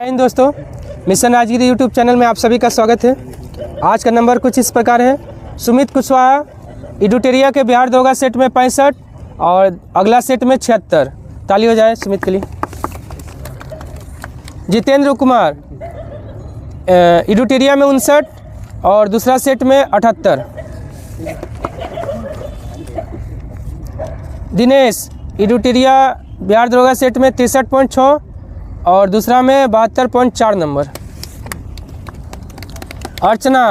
दोस्तों, mission Rajagiri YouTube channel में आप सभी का स्वागत है। आज का नंबर कुछ इस प्रकार है। सुमित कुशवाहा इडुटेरिया के बिहार दोगा सेट में 65 और अगला सेट में 76। ताली हो जाए सुमित के लिए। जितेंद्र कुमार इडुटेरिया में 59 और दूसरा सेट में 78। दिनेश इडुटेरिया बिहार दरोगा सेट में 63.6 और दूसरा में 72.4 नंबर। अर्चना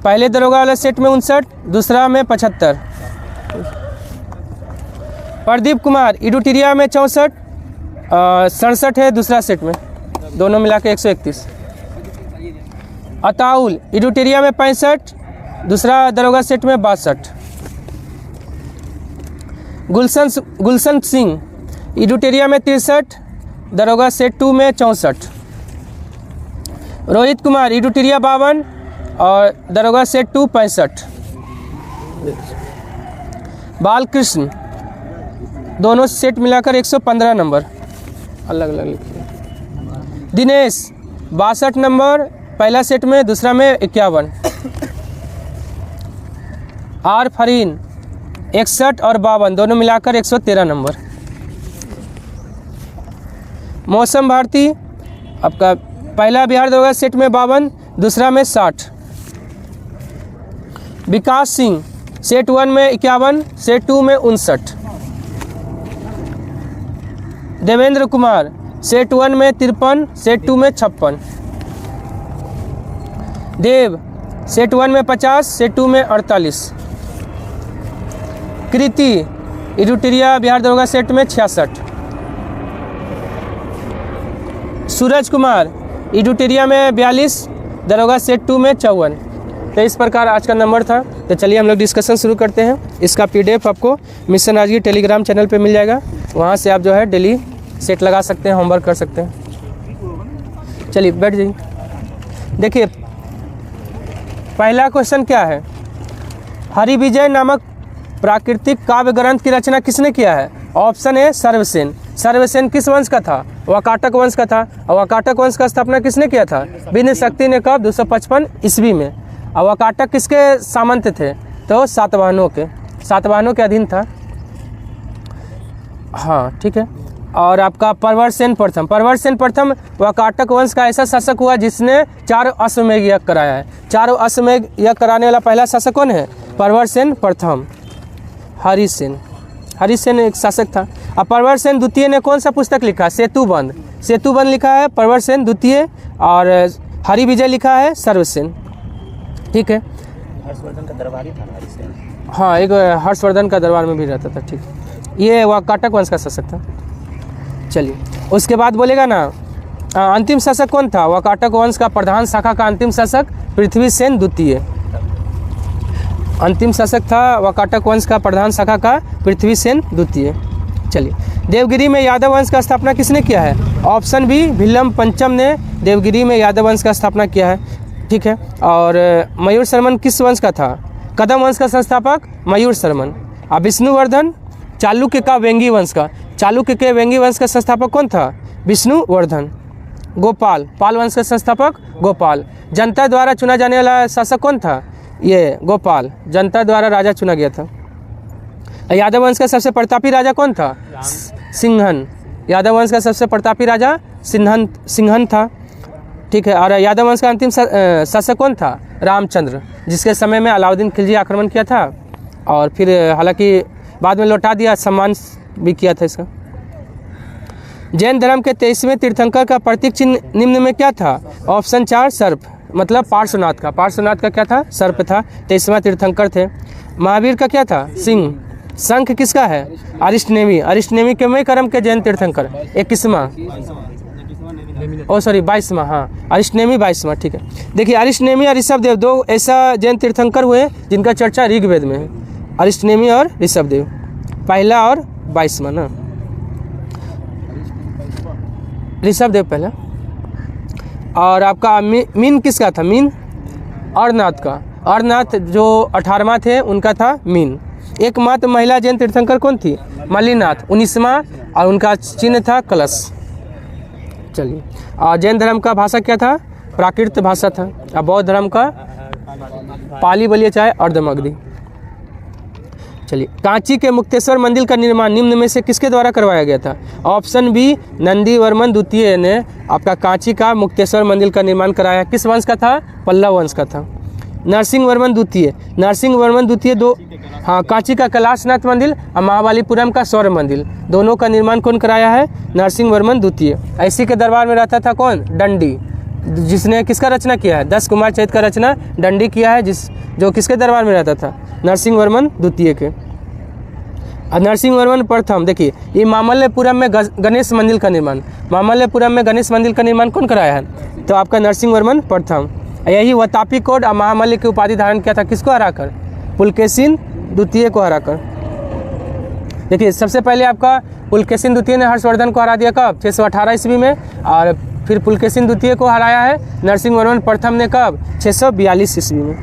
पहले दरोगा वाला सेट में 59, दूसरा में 75। प्रदीप कुमार इडुटेरिया में 64 67 है दूसरा सेट में, दोनों मिला के 131। अताउल इडुटेरिया में 65, दूसरा दरोगा सेट में 62। गुलशन सिंह इडुटेरिया में 63, दरोगा सेट 2 में 64। रोहित कुमार इडुटेरिया 52 और दरोगा सेट 2 65। बालकृष्ण दोनों सेट मिलाकर 115 नंबर, अलग अलग लिखिए। दिनेश 62 नंबर पहला सेट में, दूसरा में 51। आर फरीन 61 और 52 दोनों मिलाकर 113 नंबर। मौसम भारती आपका पहला बिहार दरोगा सेट में 52, दूसरा में 60। विकास सिंह सेट 1 में 51, सेट 2 में 59। देवेंद्र कुमार सेट 1 में 53, सेट 2 में 56। देव सेट 1 में 50, सेट 2 में 48। कृति इडुटेरिया बिहार दरोगा सेट में 66। सूरज कुमार इडुटेरिया में 42, दरोगा सेट 2 में 54। तो इस प्रकार आज का नंबर था। तो चलिए हम लोग डिस्कशन शुरू करते हैं। इसका PDF आपको मिशन राजगिरी टेलीग्राम चैनल पे मिल जाएगा, वहाँ से आप जो है डेली सेट लगा सकते हैं, होमवर्क कर सकते हैं। चलिए बैठ जाइए। देखिए पहला क्वेश्चन क्या है। हरिविजय नामक प्राकृतिक काव्य ग्रंथ की रचना किसने किया है? Option A Sarvasen. सर्वसेन किस वंश का था? वाकाटक वंश का था। और वाकाटक वंश का स्थापना किसने किया था? बिन शक्ति ने कब? 255 ईस्वी में। और वाकाटक किसके सामंत थे? तो सातवाहनों के अधीन था। हाँ ठीक है। और आपका प्रवरसेन प्रथम वाकाटक वंश का ऐसा शासक हुआ जिसने 4 अश्वमेध यज्ञ कराया है। 4 अश्वमेध यज्ञ कराने वाला पहला शासक कौन है? प्रवरसेन प्रथम। हरिसेन एक शासक था। अब प्रवरसेन द्वितीय ने कौन सा पुस्तक लिखा? सेतुबंध लिखा है प्रवरसेन द्वितीय, और हरिविजय लिखा है सर्वसेन। ठीक है। हर्षवर्धन का दरबारी था हरिसेन। हाँ, एक हर्षवर्धन का दरबार में भी रहता था। ठीक, ये वाकाटक वंश का शासक था। चलिए उसके बाद बोलेगा ना अंतिम शासक कौन था? वाकाटक वंश का प्रधान शाखा का अंतिम शासक पृथ्वीसेन द्वितीय। अंतिम शासक था वाकाटक वंश का प्रधान शाखा का पृथ्वीसेन द्वितीय। चलिए देवगिरी में यादव वंश का स्थापना किसने किया है? ऑप्शन बी भिल्लम पंचम ने देवगिरी में यादव वंश का स्थापना किया है। ठीक है। और मयूर शर्मन किस वंश का था? कदम वंश का संस्थापक मयूर शर्मन। अब विष्णुवर्धन चालुक्य का वेंगी वंश का, चालुक्य के वेंगी वंश का संस्थापक कौन था? विष्णुवर्धन। गोपाल पाल वंश का संस्थापक गोपाल। जनता द्वारा चुना जाने वाला शासक कौन था? ये गोपाल, जनता द्वारा राजा चुना गया था। यादव वंश का सबसे प्रतापी राजा कौन था? सिंहन। यादव वंश का सबसे प्रतापी राजा सिंहन था। ठीक है। और यादव वंश का अंतिम शासक कौन था? रामचंद्र, जिसके समय में अलाउद्दीन खिलजी आक्रमण किया था और फिर हालांकि बाद में लौटा दिया, सम्मान भी किया था इसका। जैन धर्म के 23वें तीर्थंकर का प्रतीक चिन्ह निम्न में क्या था? ऑप्शन 4 सर्प, मतलब पार्श्वनाथ का क्या था? सर्प था। 23वां तीर्थंकर थे। महावीर का क्या था? सिंह। शंख किसका है? अरिष्टनेमी के में क्रम के जैन तीर्थंकर 21वां 22वां। हाँ, अरिष्टनेमी 22वां। ठीक है। देखिए अरिष्टनेमी और ऋषभदेव दो ऐसा जैन तीर्थंकर हुए जिनका चर्चा ऋग्वेद में है। अरिष्टनेमी और ऋषभदेव, पहला और 22वां ना, ऋषभदेव पहला। और आपका मीन किसका था? मीन अरनाथ का। अरनाथ जो 18वां थे उनका था मीन। एकमात्र महिला जैन तीर्थंकर कौन थी? मल्लीनाथ 19वां, और उनका चिन्ह था कलश। चलिए, और जैन धर्म का भाषा क्या था? प्राकृत भाषा था। और बौद्ध धर्म का पाली बोलिए चाहे अर्धमगधी। चलिए, कांची के मुक्तेश्वर मंदिर का निर्माण निम्न में से किसके द्वारा करवाया गया था? ऑप्शन बी, नंदीवर्मन द्वितीय ने आपका कांची का मुक्तेश्वर मंदिर का निर्माण कराया। किस वंश का था? पल्लव वंश का था। नरसिंहवर्मन द्वितीय दो, हाँ, कांची का कैलाशनाथ मंदिर और महाबलीपुरम का सौर मंदिर, दोनों का निर्माण कौन कराया है? नरसिंहवर्मन द्वितीय। ऐसी के दरबार में रहता था कौन? दंडी, जिसने किसका रचना किया है? 10 कुमार चैत का रचना दंडी किया है, जो किसके दरबार में रहता था? नरसिंहवर्मन द्वितीय के। और नरसिंहवर्मन प्रथम, देखिए, ये मामल्लपुरम में गणेश मंदिर का निर्माण, मामल्लपुरम में गणेश मंदिर का निर्माण कौन कराया है? तो आपका नरसिंहवर्मन प्रथम। यही वतापी कोड और महामल्ल की उपाधि धारण किया था, किसको हराकर? पुलकेशिन द्वितीय को हराकर। देखिए, सबसे पहले आपका पुलकेशिन द्वितीय ने हर्षवर्धन को हरा दिया कब? 618 ईस्वी में। और फिर पुलकेशिन द्वितीय को हराया है नरसिंहवर्मन प्रथम ने कब? 642 ईस्वी में।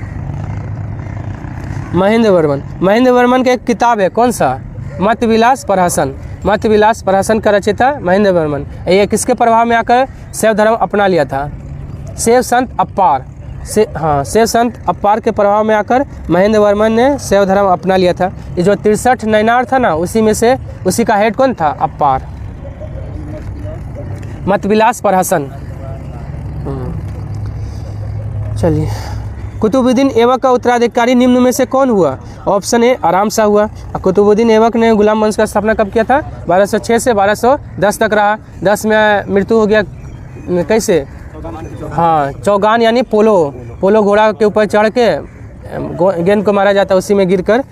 महेंद्र वर्मन का एक किताब है, कौन सा? मतविलास प्रहसन का रचयिता महेंद्र वर्मन। ये किसके प्रभाव में आकर शैव धर्म अपना लिया था? शैव संत अप्पार के प्रभाव में आकर महेंद्र वर्मन ने शैव धर्म अपना लिया था। ये जो 63 नैनार था ना, उसी का हेड कौन था? अप्पार। मतविलास प्रहसन। चलिए, कुतुबुद्दीन ऐबक का उत्तराधिकारी निम्न में से कौन हुआ? ऑप्शन ए, आराम शाह हुआ। कुतुबुद्दीन ऐबक ने गुलाम वंश का स्थापना कब किया था? 1206 से 1210 तक रहा। 10 में मृत्यु हो गया। कैसे? हाँ, चौगान यानी पोलो घोड़ा के ऊपर चढ़ के गेंद को मारा जाता, उसी में गिरकर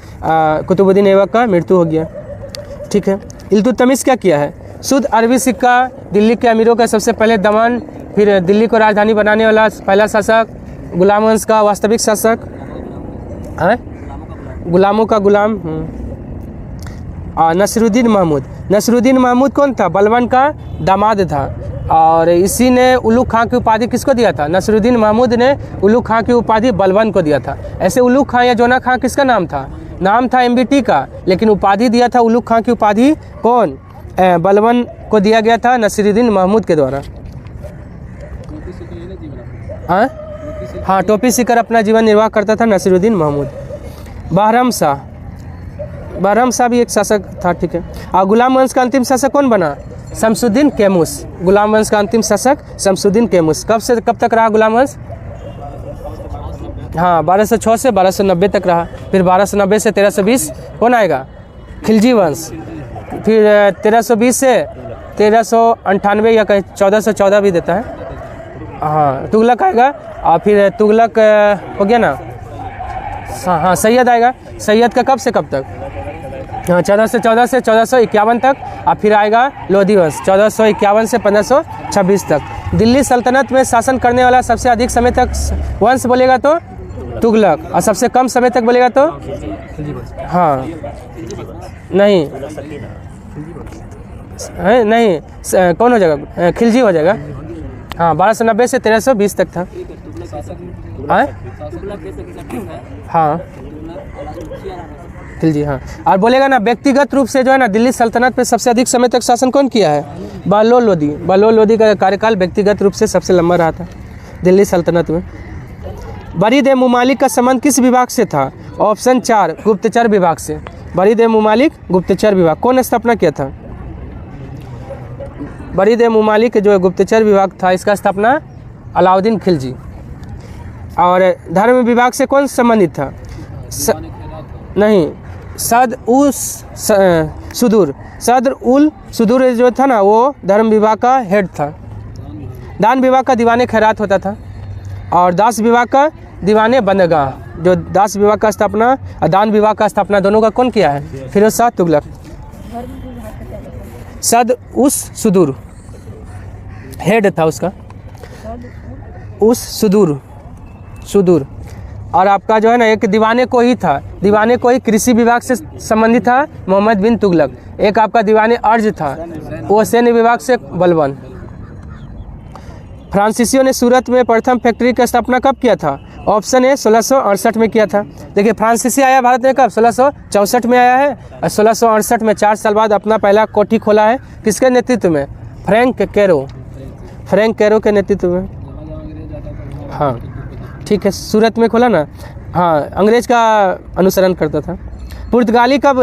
कुतुबुद्दीन ऐबक का मृत्यु हो गया। ठीक है। इल्तुतमिश क्या किया है? शुद्ध अरबी सिक्का, दिल्ली के अमीरों का सबसे पहले दमन, फिर दिल्ली को राजधानी बनाने वाला पहला शासक, गुलाम वंश का वास्तविक शासक, गुलामों का गुलाम। नसरुद्दीन महमूद कौन था? बलबन का दामाद था। और इसी ने उलुग खां की उपाधि किसको दिया था? नसरुद्दीन महमूद ने उलुग खां की उपाधि बलबन को दिया था। ऐसे उलुग खां या जोना खां किसका नाम था? नाम था MBT का, लेकिन उपाधि दिया था उलुग खां की उपाधि कौन? बलबन को दिया गया था नसरुद्दीन महमूद के द्वारा। हाँ, टोपी सीकर अपना जीवन निर्वाह करता था नसरुद्दीन महमूद। बहरम शाह भी एक शासक था। ठीक है। और गुलाम वंश का अंतिम शासक कौन बना? शमसुद्दीन कैमूस। गुलाम वंश का अंतिम शासक शमसुद्दीन कैमूस। कब से कब तक रहा गुलाम वंश? हाँ, 1206 से 1290 तक रहा। फिर 1290 से 1320 कौन आएगा? खिलजी वंश। फिर 1320 से 1398 या कहीं 1414 भी देता है। हाँ, तुगलक आएगा। और फिर तुगलक हो गया ना। हाँ, सैयद आएगा। सैयद का कब से कब तक? हाँ, 1414 से 1451 तक। और फिर आएगा लोधी वंश 1451 से 1526 तक। दिल्ली सल्तनत में शासन करने वाला सबसे अधिक समय तक वंश बोलेगा तो तुगलक, और सबसे कम समय तक बोलेगा तो हाँ नहीं कौन हो जाएगा? खिलजी हो जाएगा। हाँ, 1290 से 1320 तक था। हाँ, खिलजी। हाँ, और बोलेगा ना व्यक्तिगत रूप से जो है ना दिल्ली सल्तनत पे सबसे अधिक समय तक शासन कौन किया है? बहलोल लोधी का कार्यकाल व्यक्तिगत रूप से सबसे लंबा रहा था दिल्ली सल्तनत में। बरीद ए मुमालिक का संबंध किस विभाग से था? ऑप्शन 4, गुप्तचर विभाग से। बरीद ए मुमालिक गुप्तचर विभाग। कौन स्थापना किया था? बरीद ए मुमालिक जो गुप्तचर विभाग था, इसका स्थापना अलाउद्दीन खिलजी। और धर्म विभाग से कौन संबंधित था? सदर उल सुदूर जो था ना, वो धर्म विभाग का हेड था। दान विभाग का दीवाने खैरात होता था। और दास विभाग का दीवाने बंदगाह। जो दास विभाग का स्थापना और दान विभाग का स्थापना दोनों का कौन किया है? फिरोज शाह तुगलक। सद उस सुदूर हेड था उसका, उस सुदूर। और आपका जो है ना एक दीवाने को ही था, दीवाने को ही कृषि विभाग से संबंधित था मोहम्मद बिन तुगलक। एक आपका दीवाने अर्ज था, वो सैन्य विभाग से बलबन। फ्रांसीसियों ने सूरत में प्रथम फैक्ट्री की स्थापना कब किया था? ऑप्शन ए 1668 में किया था। देखिए, फ्रांसीसी आया भारत में कब? 1664 में आया है। और 1668 में 4 साल बाद अपना पहला कोठी खोला है। किसके नेतृत्व में? Frank Cairo. फ्रैंक कैरो के नेतृत्व में। हाँ ठीक है, सूरत में खोला ना। हाँ, अंग्रेज का अनुसरण करता था। पुर्तगाली कब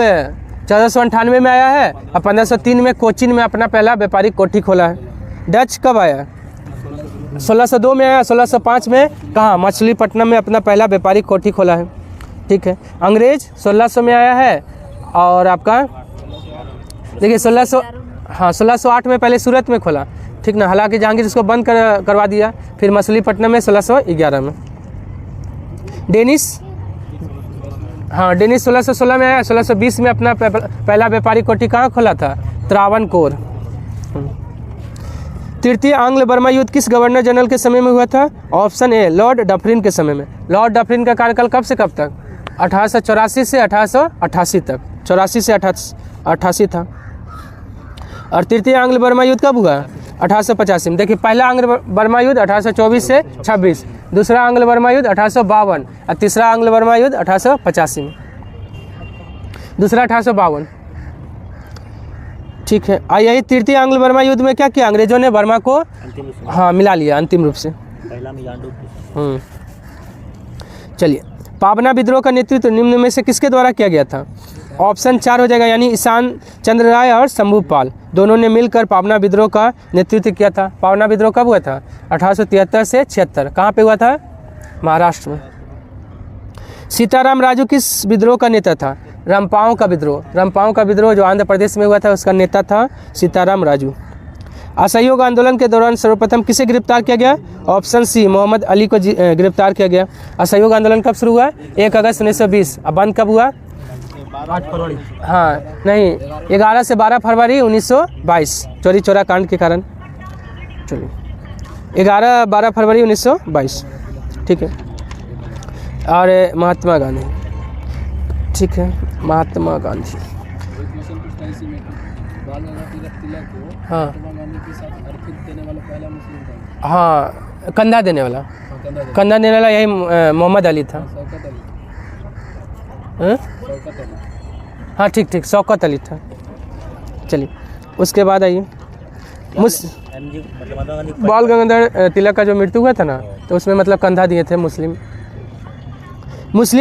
1498 में आया है और 1503 में कोचीन में अपना पहला व्यापारिक कोठी खोला है। डच कब आया? 1602 में आया। 1605 में कहाँ? मछलीपट्टनम में अपना पहला व्यापारिक कोठी खोला है। ठीक है। अंग्रेज 1600 में आया है और आपका देखिए 1608 में पहले सूरत में खोला, ठीक ना। हालांकि जहांगीर इसको बंद करवा दिया, फिर मछलीपट्टनम में 1611 में। डेनिस, हाँ डेनिस 1616 में आया। 1620 में अपना पहला व्यापारिक कोठी कहाँ खोला था? त्रावणकोर। तृतीय आंग्ल बर्मा युद्ध किस गवर्नर जनरल के समय में हुआ था? ऑप्शन ए लॉर्ड डफरिन के समय में। लॉर्ड डफरिन का कार्यकाल कब से कब तक? 1884 से 1888 तक। 84 से 88 था। और तृतीय आंग्ल बर्मा युद्ध कब हुआ? 1885 में। देखिए पहला आंग्ल बर्मा युद्ध 1824 से 26, दूसरा आंग्ल बर्मा युद्ध 1852 और तीसरा आंग्ल बर्मा युद्ध 1885 में। दूसरा 1852। ठीक है। यही तृतीय आंग्ल बर्मा युद्ध में क्या किया? अंग्रेजों ने बर्मा को हाँ मिला लिया अंतिम रूप से। पहला में चलिए, पाबना विद्रोह का नेतृत्व निम्न में से किसके द्वारा किया गया था? ऑप्शन 4 हो जाएगा, यानी ईशान चंद्र राय और शंभूपाल दोनों ने मिलकर पाबना विद्रोह का नेतृत्व किया था। पाबना विद्रोह कब हुआ था? 1873 से 76। कहाँ पे हुआ था? महाराष्ट्र में। सीताराम राजू किस विद्रोह का नेता था? रंपाओं का विद्रोह। रंपाओं का विद्रोह जो आंध्र प्रदेश में हुआ था, उसका नेता था सीताराम राजू। असहयोग आंदोलन के दौरान सर्वप्रथम किसे गिरफ्तार किया गया? ऑप्शन सी मोहम्मद अली को गिरफ्तार किया गया। असहयोग आंदोलन कब शुरू हुआ? 1 अगस्त 1920। अब बंद कब हुआ? 8 फरवरी। हाँ नहीं, 11 से 12 फरवरी 1922 चोरी चोरा कांड के कारण। चलिए 11-12 फरवरी 1922। ठीक है। और महात्मा गांधी, ठीक है, महात्मा गांधी। हाँ हाँ, कंधा देने वाला यही मोहम्मद अली था। हाँ ठीक, शौकत अली था। चलिए उसके बाद आइए बाल गंगाधर तिलक का जो मृत्यु हुआ था ना, तो उसमें मतलब कंधा दिए थे। मुस्लिम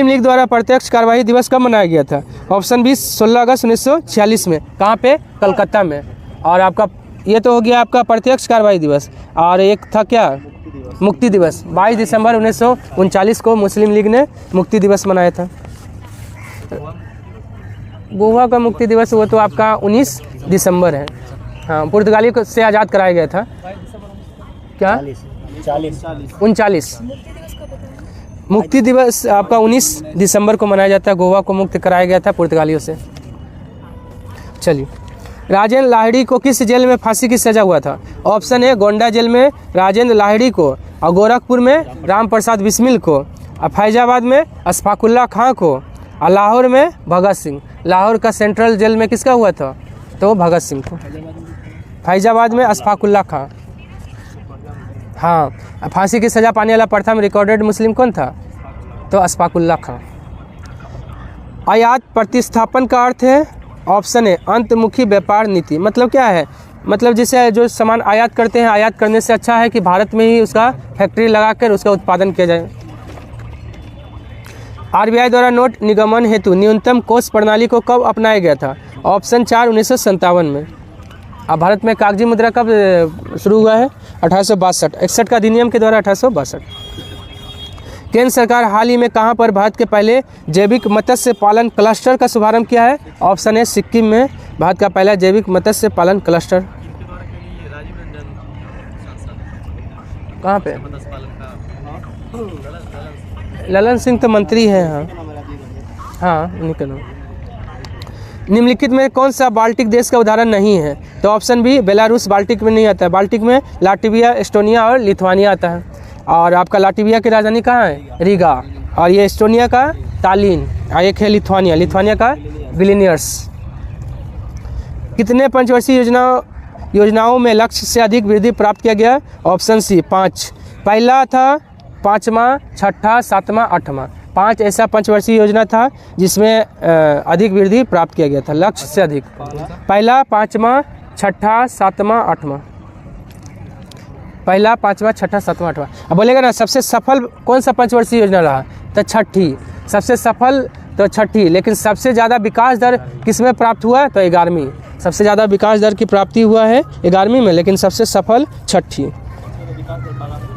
लीग द्वारा प्रत्यक्ष कार्यवाही दिवस कब मनाया गया था? ऑप्शन बी 16 अगस्त 1946 में। कहाँ पे? कलकत्ता में। और आपका ये तो हो गया आपका प्रत्यक्ष कार्यवाही दिवस, और एक था क्या? मुक्ति दिवस। 22 दिसंबर 1939 को मुस्लिम लीग ने मुक्ति दिवस मनाया था। गोवा का मुक्ति दिवस वो तो आपका 19 दिसंबर है। हाँ, पुर्तगाली से आज़ाद कराया गया था। क्या? 39। मुक्ति दिवस आपका 19 दिसंबर को मनाया जाता है। गोवा को मुक्त कराया गया था पुर्तगालियों से। चलिए, राजेंद्र लाहिड़ी को किस जेल में फांसी की सजा हुआ था? ऑप्शन ए गोंडा जेल में राजेंद्र लाहिड़ी को, और गोरखपुर में राम प्रसाद बिस्मिल को, और फैजाबाद में अशफाकुल्ला खां को, और लाहौर में भगत सिंह। लाहौर का सेंट्रल जेल में किसका हुआ था? तो भगत सिंह को। फैजाबाद में अशफाकुल्ला खां। हाँ, फांसी की सज़ा पाने वाला प्रथम रिकॉर्डेड मुस्लिम कौन था? तो अशफाकुल्ला खां। आयात प्रतिस्थापन का अर्थ है ऑप्शन ए अंतमुखी व्यापार नीति। मतलब क्या है? मतलब जैसे जो सामान आयात करते हैं, आयात करने से अच्छा है कि भारत में ही उसका फैक्ट्री लगाकर उसका उत्पादन किया जाए। आरबीआई द्वारा नोट निगमन हेतु न्यूनतम कोष प्रणाली को कब अपनाया गया था? ऑप्शन 4 1957 में। अब भारत में कागजी मुद्रा कब शुरू हुआ है? 1862। 61 का अधिनियम के द्वारा 1862। केंद्र सरकार हाल ही में कहां पर भारत के पहले जैविक मत्स्य पालन क्लस्टर का शुभारंभ किया है? ऑप्शन ए सिक्किम में भारत का पहला जैविक मत्स्य पालन क्लस्टर। कहाँ पे? ललन सिंह तो मंत्री है। हाँ उन्हीं का नाम। निम्नलिखित में कौन सा बाल्टिक देश का उदाहरण नहीं है? तो ऑप्शन बी बेलारूस बाल्टिक में नहीं आता है। बाल्टिक में लाटविया, एस्टोनिया और लिथुआनिया आता है। और आपका लाटविया की राजधानी कहाँ है? रीगा। और ये एस्टोनिया का तालिन, और एक है लिथुआनिया का विलिनियस। कितने पंचवर्षीय योजनाओं में लक्ष्य से अधिक वृद्धि प्राप्त किया गया? Option C 5। पहला था 5वां, 6ठा, 7वां, 8वां। 5 ऐसा पंचवर्षीय योजना था जिसमें अधिक वृद्धि प्राप्त किया गया था, लक्ष्य से अधिक। पहला, 5वां, 6ठा, 7वां, 8वां। पहला, पाँचवा, छठा, सातवां, आठवां। अब बोलेगा ना सबसे सफल कौन सा पंचवर्षीय योजना रहा, तो छठी। सबसे सफल तो छठी, लेकिन सबसे ज़्यादा विकास दर किसमें प्राप्त हुआ, तो 11वीं। सबसे ज़्यादा विकास दर की प्राप्ति हुआ है 11वीं में, लेकिन सबसे सफल छठी।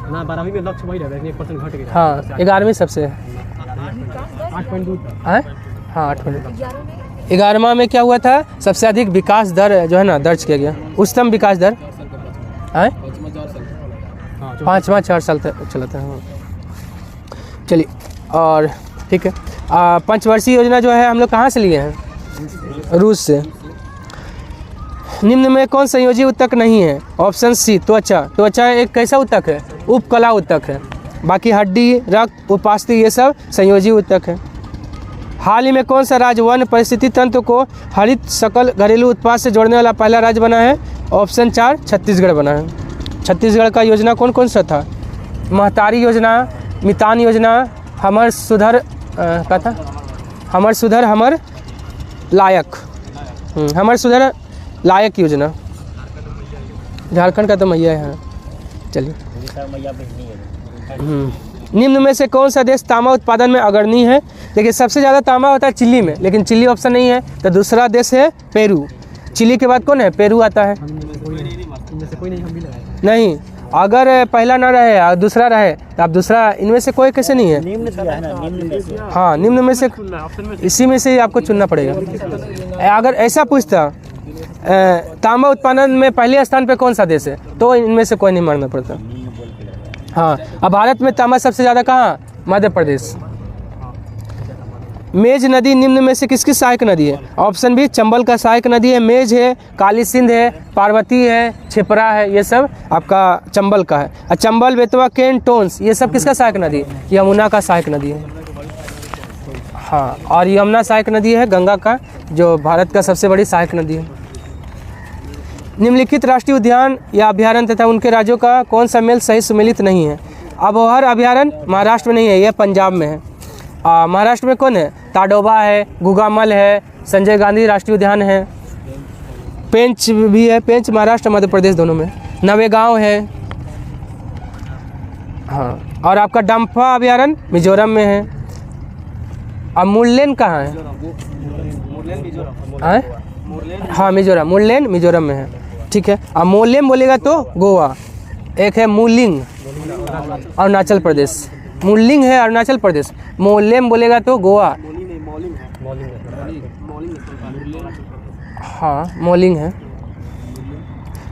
ना 12वीं में लक्ष्य वही रहेगा, 1% घट गया। हाँ 11वीं सबसे 8.2 हाँ 8। 11वां में क्या हुआ था, सबसे अधिक विकास दर जो है ना दर्ज किया गया, उच्चतम विकास दर है 5वां 4 साल तक चला था। चलिए और ठीक है, पंचवर्षीय योजना जो है हम लोग कहाँ से लिए हैं, रूस से। निम्न में कौन संयोजी उत्तक नहीं है, ऑप्शन सी त्वचा। त्वचा एक कैसा उत्तक है, उपकला उत्तक है। बाकी हड्डी, रक्त, उपास्थि ये सब संयोजी उत्तक है। हाल ही में कौन सा राज्य वन परिस्थिति तंत्र को हरित सकल घरेलू उत्पाद से जोड़ने वाला पहला राज्य बना है, ऑप्शन 4 छत्तीसगढ़ बना है। छत्तीसगढ़ का योजना कौन कौन सा था, महतारी योजना, मितान योजना, हमर सुधर क्या था, हमर सुधर हमर लायक, हमर सुधर लायक योजना। झारखंड का तो मैया है। चलिए निम्न में से कौन सा देश तांबा उत्पादन में अग्रणी है। देखिए सबसे ज़्यादा तांबा होता है चिली में, लेकिन चिली ऑप्शन नहीं है, तो दूसरा देश है पेरू। चिली के बाद कौन है, पेरू आता है। नहीं, अगर पहला ना रहे और दूसरा रहे तो आप दूसरा, इनमें से कोई कैसे नहीं है। निम्न दिया है ना, निम्न में से। हाँ निम्न में से, इसी में से ही आपको चुनना पड़ेगा। अगर ऐसा पूछता तांबा उत्पादन में पहले स्थान पे कौन सा देश है, तो इनमें से कोई नहीं मानना पड़ता। हाँ अब भारत में तांबा सबसे ज़्यादा कहाँ, मध्य प्रदेश। मेज नदी निम्न में से किसकी सहायक नदी है, ऑप्शन बी चंबल का सहायक नदी है। मेज है, काली सिंध है, पार्वती है, छिपरा है, ये सब आपका चंबल का है। और चंबल, बेतवा, केन, टोंस ये सब किसका सहायक नदी है, यमुना का सहायक नदी है। हाँ और यमुना सहायक नदी है गंगा का, जो भारत का सबसे बड़ी सहायक नदी है। निम्नलिखित राष्ट्रीय उद्यान या अभ्यारण्य तथा उनके राज्यों का कौन सा मेल सही सुमेलित नहीं है। अबोहर अभ्यारण्य महाराष्ट्र में नहीं है, यह पंजाब में है। महाराष्ट्र में कौन है, ताडोबा है, गुगामल है, संजय गांधी राष्ट्रीय उद्यान है, पेंच भी है, पेंच महाराष्ट्र मध्य प्रदेश दोनों में, नवेगांव है। हाँ और आपका डम्फा अभ्यारण्य मिजोरम में है। अब मुरलेन कहाँ है, हाँ मिजोरम, मुरलेन मिजोरम में है। ठीक है, अब मोलेम बोलेगा तो गोवा, एक है मूलिंग अरुणाचल प्रदेश, मूलिंग है अरुणाचल प्रदेश, मोलेम बोलेगा तो गोवा। हाँ मोलिंग है,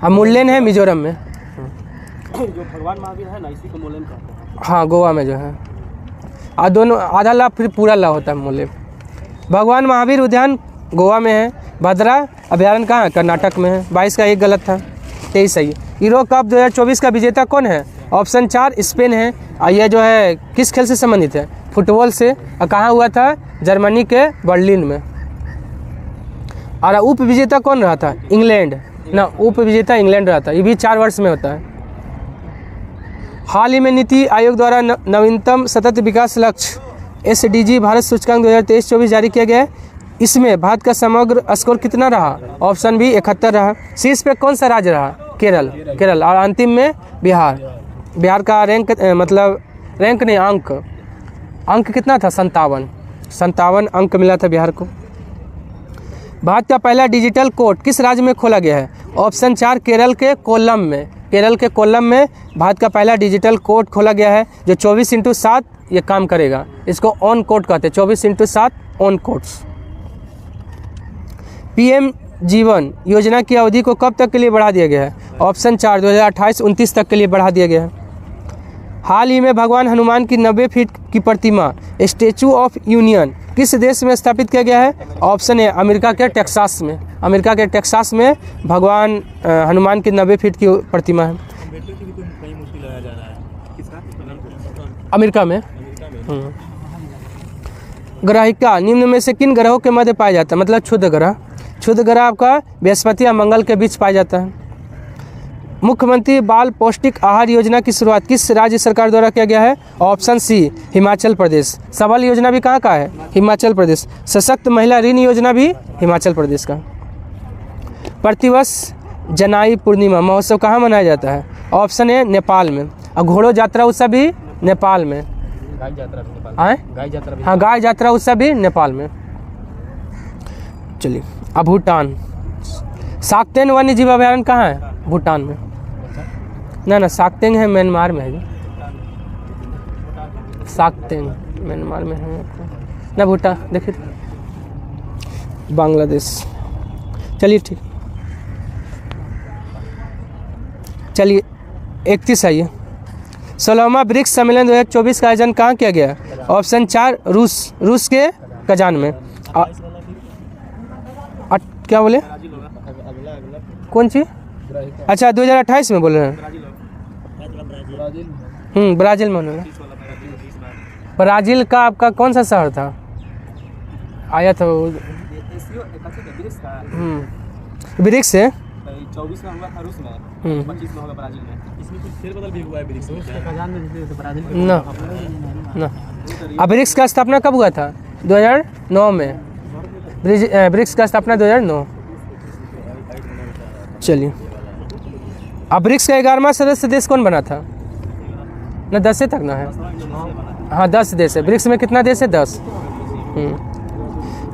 अब मुरलेन है मिजोरम में। जो भगवान महावीर है ना, इसी को मोलेम कहते हैं। हाँ गोवा में जो है, और दोनों आधा लाभ फिर पूरा लाभ होता है मोलेम। भगवान महावीर उद्यान गोवा में है। भद्रा अभ्यारण्य कहाँ है, कर्नाटक में है। 22 का एक गलत था, 23 सही है। यूरो कप 2024 का विजेता कौन है, ऑप्शन 4 स्पेन है। और यह जो है किस खेल से संबंधित है, फुटबॉल से। और कहाँ हुआ था, जर्मनी के बर्लिन में। और उप विजेता कौन रहा था, इंग्लैंड ना, उप विजेता इंग्लैंड रहा था। ये भी 4 वर्ष में होता है। हाल ही में नीति आयोग द्वारा नवीनतम सतत विकास लक्ष्य SDG भारत सूचकांक 2023-24 जारी किया गया है। इसमें भारत का समग्र स्कोर कितना रहा, ऑप्शन बी 71 रहा। शीर्ष पे कौन सा राज्य रहा, केरल। और अंतिम में बिहार। बिहार का रैंक मतलब रैंक नहीं, अंक कितना था, 57 अंक मिला था बिहार को। भारत का पहला डिजिटल कोर्ट किस राज्य में खोला गया है, ऑप्शन 4 केरल के कोल्लम में। केरल के कोल्लम में भारत का पहला डिजिटल कोर्ट खोला गया है, जो 24/7 ये काम करेगा। इसको ऑन कोर्ट कहते हैं, 24/7 ऑन कोर्ट्स। PM जीवन योजना की अवधि को कब तक के लिए बढ़ा दिया गया है, ऑप्शन 4 2028-29 तक के लिए बढ़ा दिया गया है। हाल ही में भगवान हनुमान की 90 फीट की प्रतिमा स्टैचू ऑफ यूनियन किस देश में स्थापित किया गया है, ऑप्शन है अमेरिका के टेक्सास में। अमेरिका के टेक्सास में भगवान हनुमान की 90 फीट की प्रतिमा है, अमेरिका में। ग्रहिका निम्न में से किन ग्रहों के मध्य पाया जाता है, मतलब क्षुद्र ग्रह। क्षुद्र ग्रह आपका बृहस्पति या मंगल के बीच पाया जाता है। मुख्यमंत्री बाल पौष्टिक आहार योजना की शुरुआत किस राज्य सरकार द्वारा किया गया है, ऑप्शन सी हिमाचल प्रदेश। सबल योजना भी कहाँ का है, हिमाचल प्रदेश। सशक्त महिला ऋण योजना भी हिमाचल प्रदेश का। प्रतिवर्ष जनाई पूर्णिमा महोत्सव कहाँ मनाया जाता है, ऑप्शन ए नेपाल में। और घोड़ो जात्रा उत्सव भी नेपाल में। गाय यात्रा भी नेपाल आए गाय यात्रा भी हाँ, गाय यात्रा उत्सव भी नेपाल में। चलिए अब भूटान। साक्तेन वन्य जीव अभयारण्य कहाँ है? भूटान में। ना साक्तेंग है म्यांमार में है जी। साक्तेंग म्यांमार में है ना। भूटान देखिए बांग्लादेश। चलिए ठीक, चलिए 31 आइए। 16वां ब्रिक्स सम्मेलन 2024 का आयोजन कहाँ किया गया? ऑप्शन 4 रूस के कजान में। क्या बोले? कौन सी? अच्छा 2028 में बोल रहे हैं। ब्राज़ील में होना। ब्राज़ील का आपका कौन सा शहर था? आया था ब्रिक्स से 24 में होगा रूस में, 25 में होगा ब्राज़ील में। इसमें कुछ फेरबदल भी हुआ है ब्रिक्स में। कजान में जैसे ब्राज़ील ना। अब ब्रिक्स का स्थापना कब हुआ था? 2009 में। ब्रिक्स का स्थापना 2009। चलिए अब ब्रिक्स का 11वां सदस्य देश कौन बना था? ना 10 तक ना है। हाँ 10 देश है ब्रिक्स में। कितना देश है? 10।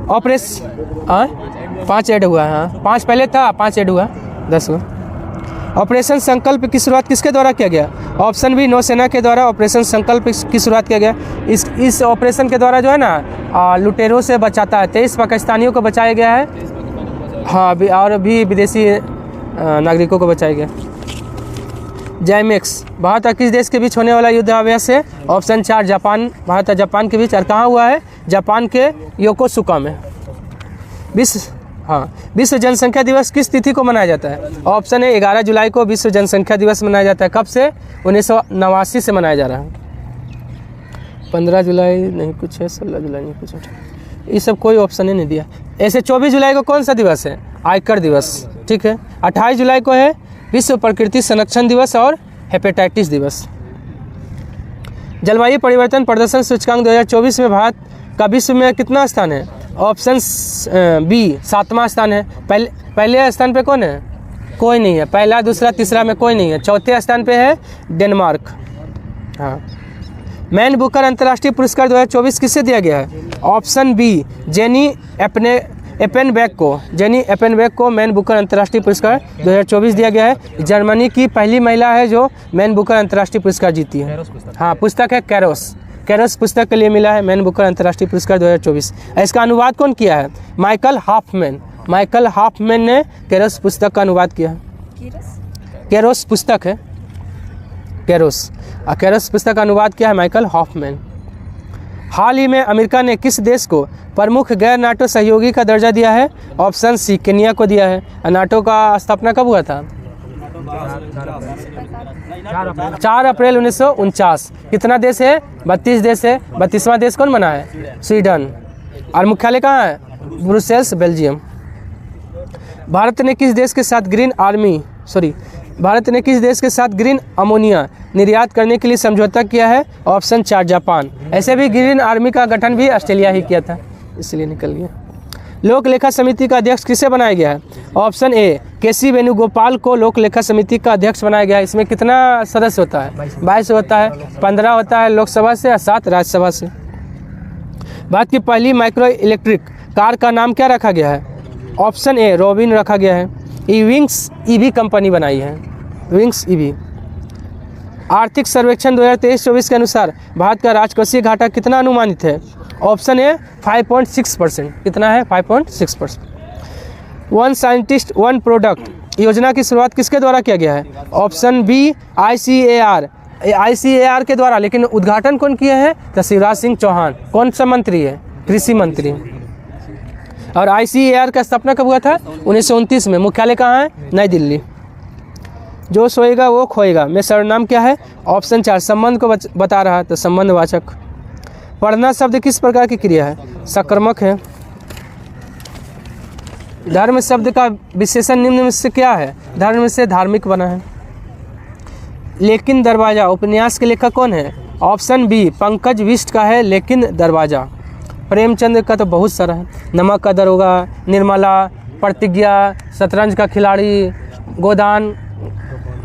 ऑपरेशन 5 ऐड हुआ है। हाँ 5 पहले था, 5 ऐड हुआ, 10 हुआ। ऑपरेशन संकल्प की शुरुआत किसके द्वारा किया गया? ऑप्शन बी नौसेना के द्वारा ऑपरेशन संकल्प की शुरुआत किया गया। इस ऑपरेशन के द्वारा जो है ना लुटेरों से बचाता है। 23 पाकिस्तानियों को बचाया गया है। हाँ और भी विदेशी नागरिकों को बचाया गया। जैमेक्स भारत और किस देश के बीच होने वाला युद्ध अभ्यास है? Option 4 Japan. भारत और जापान के बीच। और कहाँ हुआ है? जापान के योकोसुका में। विश्व जनसंख्या दिवस किस तिथि को मनाया जाता है? ऑप्शन है 11 जुलाई को विश्व जनसंख्या दिवस मनाया जाता है। कब से? 1989 से मनाया जा रहा है। 15 जुलाई नहीं कुछ है, 16 जुलाई नहीं कुछ है, ये सब कोई ऑप्शन ही नहीं दिया। ऐसे 24 जुलाई को कौन सा दिवस है? आयकर दिवस। ठीक है। 28 जुलाई को है विश्व प्रकृति संरक्षण दिवस और हेपेटाइटिस दिवस। जलवायु परिवर्तन प्रदर्शन सूचकांक 2024 में भारत का विश्व में कितना स्थान है? ऑप्शन बी 7वां स्थान है। पहले स्थान पे कौन है? कोई नहीं है। पहला, दूसरा, तीसरा में कोई नहीं है। चौथे स्थान पे है डेनमार्क। हाँ। मैन बुकर अंतर्राष्ट्रीय पुरस्कार 2024 किससे दिया गया है? ऑप्शन बी जेनी एपेनबेक को मैन बुकर अंतर्राष्ट्रीय पुरस्कार 2024 दिया गया है। जर्मनी की पहली महिला है जो मैन बुकर अंतर्राष्ट्रीय पुरस्कार जीती है। हाँ पुस्तक है कैरोस पुस्तक के लिए मिला है मैन बुकर अंतर्राष्ट्रीय पुरस्कार 2024। इसका अनुवाद कौन किया है? माइकल हाफमैन ने कैरोस पुस्तक का अनुवाद किया है। कैरोस पुस्तक है, कैरोस पुस्तक का अनुवाद किया है माइकल हाफमैन। हाल ही में अमेरिका ने किस देश को प्रमुख गैर नाटो सहयोगी का दर्जा दिया है? ऑप्शन सी केन्या को दिया है। नाटो का स्थापना कब हुआ था? 4 अप्रैल 1949। कितना देश है? 32 देश है। 32वां देश कौन बना है? स्वीडन। और मुख्यालय कहाँ है? Brussels, Belgium. भारत ने किस देश के साथ ग्रीन अमोनिया निर्यात करने के लिए समझौता किया है? Option 4 Japan. ऐसे भी ग्रीन आर्मी का गठन भी ऑस्ट्रेलिया ही किया था, इसलिए निकल गया। लोक लेखा समिति का अध्यक्ष किसे बनाया गया है? ऑप्शन ए केसी वेणुगोपाल को लोक लेखा समिति का अध्यक्ष बनाया गया है। इसमें कितना सदस्य होता है? 22 होता है। 15 होता है लोकसभा से और 7 राज्यसभा से। भारत की पहली माइक्रो इलेक्ट्रिक कार का नाम क्या रखा गया है? ऑप्शन ए रॉबिन रखा गया है। विंग्स ईवी कंपनी बनाई है, विंग्स ईवी। आर्थिक सर्वेक्षण 2023-24 के अनुसार भारत का राजकोषीय घाटा कितना अनुमानित है? Option A 5.6%। कितना है? 5.6%। वन साइंटिस्ट वन प्रोडक्ट योजना की शुरुआत किसके द्वारा किया गया है? ऑप्शन बी ICAR के द्वारा। लेकिन उद्घाटन कौन किए हैं? तो शिवराज सिंह चौहान। कौन सा मंत्री है? कृषि मंत्री। और ICAR का स्थापना कब हुआ था? 1929 में। मुख्यालय कहाँ है? नई दिल्ली। जो सोएगा वो खोएगा में सर्वनाम क्या है? ऑप्शन 4 संबंध को बता रहा है, तो संबंधवाचक। पढ़ना शब्द किस प्रकार की क्रिया है? सकर्मक है। धर्म शब्द का विशेषण निम्न में से क्या है? धर्म से धार्मिक बना है। लेकिन दरवाजा उपन्यास के लेखक कौन है? ऑप्शन बी पंकज बिष्ट का है लेकिन दरवाजा। प्रेमचंद का तो बहुत सारा है। नमक का दरोगा, निर्मला, प्रतिज्ञा, शतरंज का खिलाड़ी, गोदान,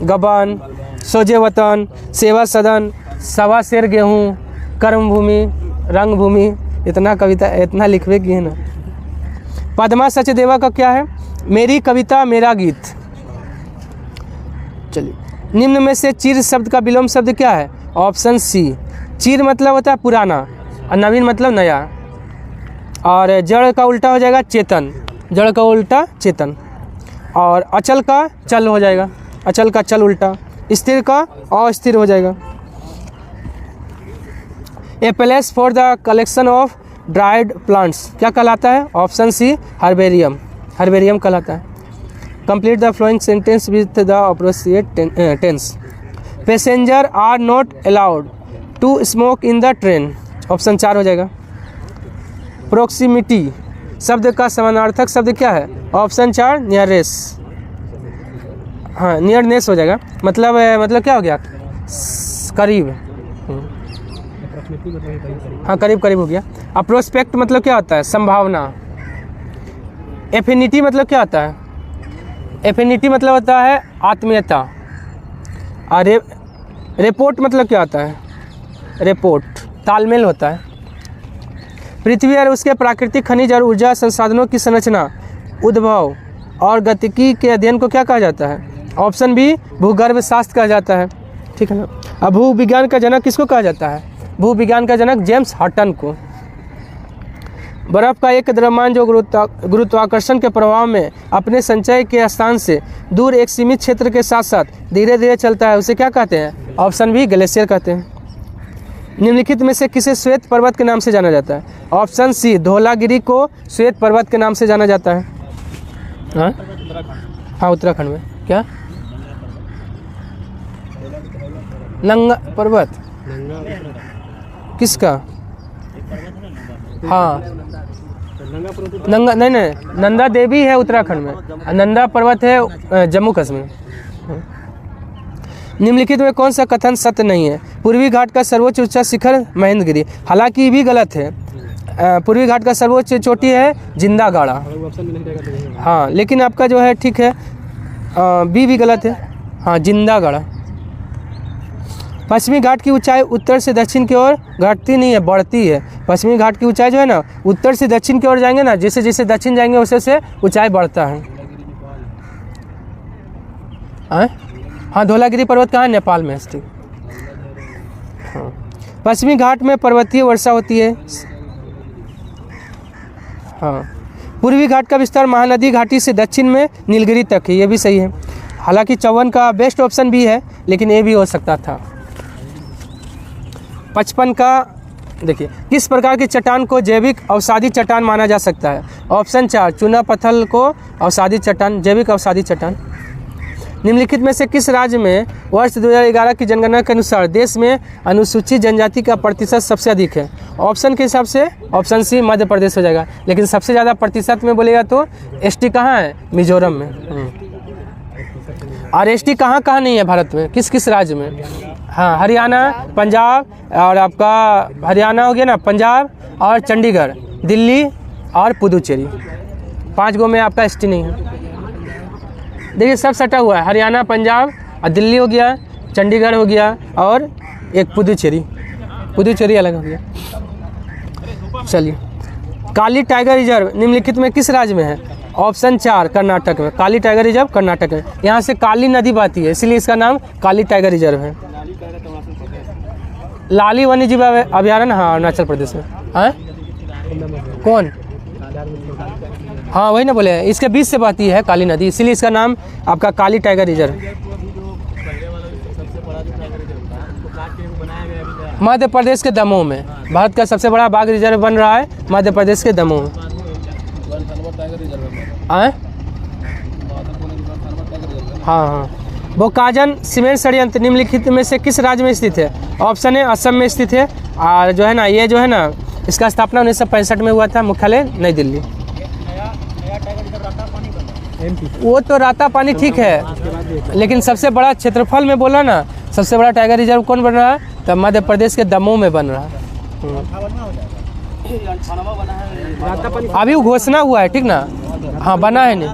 गबन, सोजे वतन, सेवा सदन, सवा शेर गेहूँ, कर्म भूमि, रंग भूमि। इतना कविता इतना लिखवे की है ना। पद्मा सचदेवा का क्या है? मेरी कविता मेरा गीत। चलिए, निम्न में से चीर शब्द का विलोम शब्द क्या है? Option C. चीर मतलब होता है पुराना और नवीन मतलब नया। और जड़ का उल्टा हो जाएगा चेतन, जड़ का उल्टा चेतन। और अचल का चल हो जाएगा, अचल का चल उल्टा। स्थिर का अस्थिर हो जाएगा। A place for the collection of dried plants क्या कहलाता है? ऑप्शन सी हर्बेरियम, हर्बेरियम कहलाता है। Complete the following sentence with the appropriate tense. Passenger are not allowed to smoke in the train. Option 4 हो जाएगा। प्रोक्सिमिटी शब्द का समानार्थक शब्द क्या है? ऑप्शन 4 नियरेस। हाँ, नियरनेस हो जाएगा। मतलब क्या हो गया? करीब। हाँ, करीब करीब हो गया। अब प्रोस्पेक्ट मतलब क्या होता है? संभावना। एफिनिटी मतलब क्या होता है? एफिनिटी मतलब होता है आत्मीयता। और रिपोर्ट मतलब क्या होता है? रिपोर्ट तालमेल होता है। पृथ्वी और उसके प्राकृतिक खनिज और ऊर्जा संसाधनों की संरचना, उद्भव और गतिकी के अध्ययन को क्या कहा जाता है? ऑप्शन बी भूगर्भ शास्त्र कहा जाता है। ठीक है ना। अब भूविज्ञान का जनक किसको कहा जाता है? भूविज्ञान का जनक जेम्स हटन को। बर्फ का एक द्रव्यमान जो गुरुत्वाकर्षण के प्रभाव में अपने संचय के स्थान से दूर एक सीमित क्षेत्र के साथ साथ धीरे धीरे चलता है, उसे क्या कहते हैं? ऑप्शन बी ग्लेशियर कहते हैं। निम्नलिखित में से किसे श्वेत पर्वत के नाम से जाना जाता है? ऑप्शन सी धौलागिरी को श्वेत पर्वत के नाम से जाना जाता है। हाँ, उत्तराखंड में। क्या? नंगा पर्वत किसका? हाँ, नंगा नहीं, नंदा देवी है उत्तराखंड में, नंदा पर्वत है जम्मू कश्मीर। निम्नलिखित में कौन सा कथन सत्य नहीं है? पूर्वी घाट का सर्वोच्च ऊंचा शिखर महेंद्रगिरी। हालांकि ये भी गलत है। पूर्वी घाट का सर्वोच्च चोटी है जिंदागाड़ा। हाँ, लेकिन आपका जो है ठीक है, बी भी गलत है। हाँ, जिंदागाड़ा। पश्चिमी घाट की ऊंचाई उत्तर से दक्षिण की ओर घटती नहीं है, बढ़ती है। पश्चिमी घाट की ऊंचाई जो है ना, उत्तर से दक्षिण की ओर जाएंगे ना, जैसे जैसे दक्षिण जाएंगे वैसे वैसे ऊंचाई बढ़ता है। हाँ, धौलागिरी पर्वत कहाँ है? नेपाल में स्थित। हाँ, पश्चिमी घाट में पर्वतीय वर्षा होती है। हाँ, पूर्वी घाट का विस्तार महानदी घाटी से दक्षिण में नीलगिरी तक है, ये भी सही है। हालांकि 54 का बेस्ट ऑप्शन भी है, लेकिन ये भी हो सकता था। 55 का देखिए, किस प्रकार की चट्टान को जैविक अवसादी चट्टान माना जा सकता है? ऑप्शन 4 चूना पत्थर को अवसादी चट्टान, जैविक अवसादी चट्टान। निम्नलिखित में से किस राज्य में वर्ष 2011 की जनगणना के अनुसार देश में अनुसूचित जनजाति का प्रतिशत सबसे अधिक है? ऑप्शन के हिसाब से ऑप्शन सी मध्य प्रदेश हो जाएगा, लेकिन सबसे ज़्यादा प्रतिशत में बोलेगा तो एसटी कहाँ है? मिजोरम में। और एसटी कहाँ कहाँ नहीं है भारत में? किस किस राज्य में? हाँ, हरियाणा, पंजाब, और आपका हरियाणा हो गया ना, पंजाब और चंडीगढ़, दिल्ली और पुदुचेरी। 5 गो में आपका एसटी नहीं है। देखिए, सब सटा हुआ है। हरियाणा, पंजाब और दिल्ली हो गया, चंडीगढ़ हो गया और एक पुदुचेरी, पुदुचेरी अलग हो गया। चलिए, काली टाइगर रिजर्व निम्नलिखित में किस राज्य में है? ऑप्शन 4 कर्नाटक में। काली टाइगर रिजर्व कर्नाटक में। यहाँ से काली नदी बहती है, इसलिए इसका नाम काली टाइगर रिजर्व है। लाली वन्यजीव अभयारण्य, हाँ, अरुणाचल प्रदेश में। हाँ, कौन? हाँ, वही ना बोले, इसके बीच से बहती है काली नदी, इसीलिए इसका नाम आपका काली टाइगर रिजर्व। मध्य प्रदेश के दमोह में भारत का सबसे बड़ा बाघ रिजर्व बन रहा है, मध्य प्रदेश के दमोह में। हाँ हाँ, बोकाजन सीमेंट षड्यंत्र निम्नलिखित में से किस राज्य में स्थित है? ऑप्शन है असम में स्थित है। और जो है ना, ये जो है ना, इसका स्थापना 1965 में हुआ था, मुख्यालय नई दिल्ली। वो तो राता पानी ठीक है, लेकिन सबसे बड़ा क्षेत्रफल में बोला ना, सबसे बड़ा टाइगर रिजर्व कौन बन रहा है? तो मध्य प्रदेश के दमोह में बन रहा है। अभी वो घोषणा हुआ है, ठीक ना? हाँ, बना है नहीं।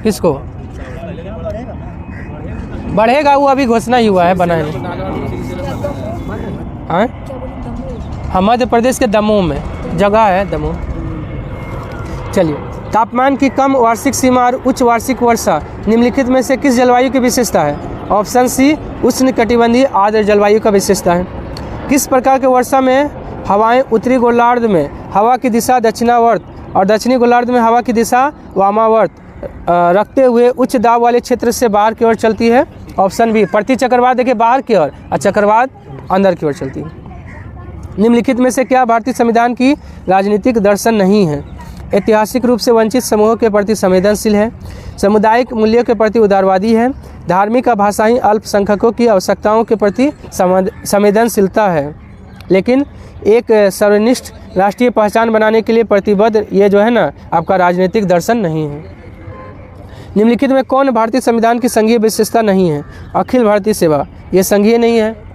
किसको? बढ़ेगा, वो अभी घोषणा ही हुआ है, बनाए नहीं। हाँ हाँ, मध्य प्रदेश के दमोह में जगह है, दमोह। चलिए, तापमान की कम वार्षिक सीमा और उच्च वार्षिक वर्षा निम्नलिखित में से किस जलवायु की विशेषता है? ऑप्शन सी उष्णकटिबंधीय आर्द्र जलवायु का विशेषता है। किस प्रकार के वर्षा में हवाएं उत्तरी गोलार्ध में हवा की दिशा दक्षिणावर्त और दक्षिणी गोलार्ध में हवा की दिशा वामावर्त रखते हुए उच्च दाब वाले क्षेत्र से बाहर की ओर चलती है? ऑप्शन बी प्रति चक्रवात देखिए बाहर की ओर और चक्रवात अंदर की ओर चलती है। निम्नलिखित में से क्या भारतीय संविधान की राजनीतिक दर्शन नहीं है? ऐतिहासिक रूप से वंचित समूहों के प्रति संवेदनशील है, सामुदायिक मूल्यों के प्रति उदारवादी है, धार्मिक और भाषाई अल्पसंख्यकों की आवश्यकताओं के प्रति संवेदनशीलता है, लेकिन एक सर्वनिष्ठ राष्ट्रीय पहचान बनाने के लिए प्रतिबद्ध, ये जो है ना आपका राजनीतिक दर्शन नहीं है। निम्नलिखित में कौन भारतीय संविधान की संघीय विशेषता नहीं है? अखिल भारतीय सेवा, ये संघीय नहीं है।